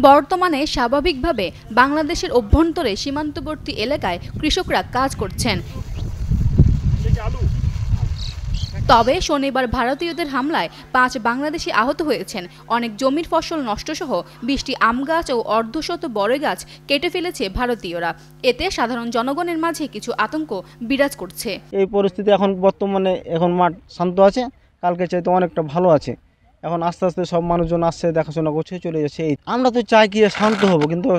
বর্তমানে স্বাভাবিকভাবে বাংলাদেশের অভ্যন্তরে সীমান্তবর্তী এলাকায় কৃষকরা কাজ করছেন। তবে শনিবার ভারতীয়দের হামলায় ৫ বাংলাদেশি আহত হয়েছেন। অনেক জমির ফসল নষ্টসহ ২০টি আম গাছ ও অর্ধশত বড়ই গাছ কেটে ফেলেছে ভারতীয়রা। এতে সাধারণ জনগণের মাঝে কিছু আতঙ্ক বিরাজ করছে। এই পরিস্থিতি এখন বর্তমানে মাঠ শান্ত আছে, কালকে চাইতে অনেকটা ভালো আছে। এখন আস্তে আস্তে সব মানুষজন আসছে, দেখাশোনা করছে, চলে যাচ্ছে। আমরা তো চাই কি শান্ত হব, কিন্তু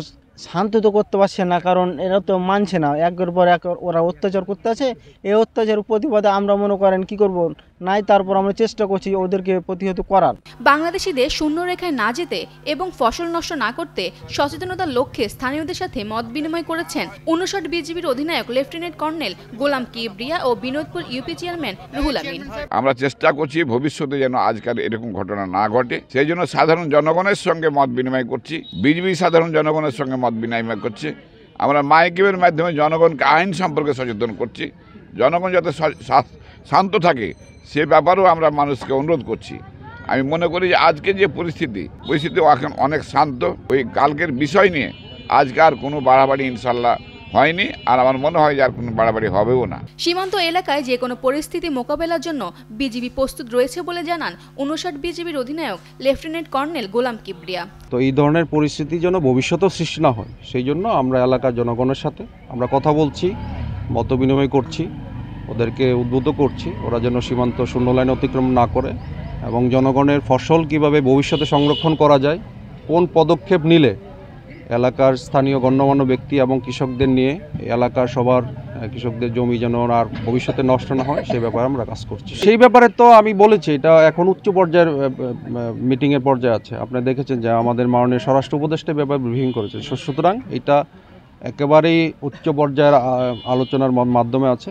শান্ত তো করতে পারছে না, কারণ এরা তো মানছে না। একের পর এক ওরা অত্যাচার করতে আছে। এই অত্যাচার প্রতিবাদে আমরা মনে করেন কি করব নাই, তারপর আমরা চেষ্টা করছি ওদেরকে প্রতিহত করার। বাংলাদেশিদের শূন্য রেখায় না যেতে এবং ফসল নষ্ট না করতে সচেতনতার লক্ষ্যে স্থানীয়দের সাথে মত বিনিময় করেছেন ৫৯ বিজিবির অধিনায়ক লেফটেন্যান্ট কর্নেল গোলাম কিবরিয়া ও বিনোদপুর ইউপি চেয়ারম্যান রুহুল আমিন। আমরা চেষ্টা করছি ভবিষ্যতে যেন আজকাল এরকম ঘটনা না ঘটে, সেই জন্য সাধারণ জনগণের সঙ্গে মত বিনিময় করছি। বিজিবি সাধারণ জনগণের সঙ্গে মত বিনিময় করছে। আমরা মাইকিমের মাধ্যমে জনগণকে আইন সম্পর্কে সচেতন করছি। জনগণ যাতে শান্ত থাকে সে ব্যাপারেও আমরা মানুষকে অনুরোধ করছি। আমি মনে করি যে আজকে যে পরিস্থিতি এখন অনেক শান্ত। ওই কালকের বিষয় নিয়ে আজকে আর কোনো বাড়াবাড়ি ইনশাল্লাহ হয়নি, আর আমার মনে হয় যে আর কোনো বাড়াবাড়ি হবেও না। সীমান্ত এলাকায় যে কোনো পরিস্থিতি মোকাবেলার জন্য বিজিবি প্রস্তুত রয়েছে বলে জানান ৫৯ বিজিবির অধিনায়ক লেফটেন্যান্ট কর্নেল গোলাম কিবরিয়া। তো এই ধরনের পরিস্থিতি যেন ভবিষ্যতেও সৃষ্টি না হয়, সেই জন্য আমরা এলাকার জনগণের সাথে আমরা কথা বলছি, মত বিনিময় করছি, ওদেরকে উদ্বুদ্ধ করছি ওরা যেন সীমান্ত শূন্য লাইন অতিক্রম না করে, এবং জনগণের ফসল কিভাবে ভবিষ্যতে সংরক্ষণ করা যায়, কোন পদক্ষেপ নিলে এলাকার স্থানীয় গণ্যমান্য ব্যক্তি এবং কৃষকদের নিয়ে এলাকার সবার কৃষকদের জমি যেন আর ভবিষ্যতে নষ্ট না হয় সেই ব্যাপারে আমরা কাজ করছি। সেই ব্যাপারে তো আমি বলেছি এটা এখন উচ্চ পর্যায়ের মিটিংয়ের পর্যায়ে আছে। আপনি দেখেছেন যে আমাদের মাননীয় স্বরাষ্ট্র উপদেষ্টা ব্যাপারে ব্রিফিং করেছে। সুতরাং এটা একেবারেই উচ্চ পর্যায়ের আলোচনার মাধ্যমে আছে।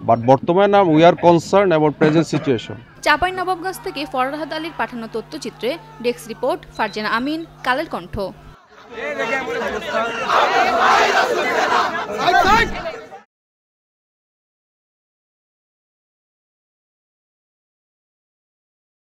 বাট বর্তমানে we are concern about present situation. Chapainawabganj থেকে ফরহাদ আলীর পাঠানো তথ্যচিত্রে ডেস্ক রিপোর্ট, ফারজানা আমিন, কালের কণ্ঠ।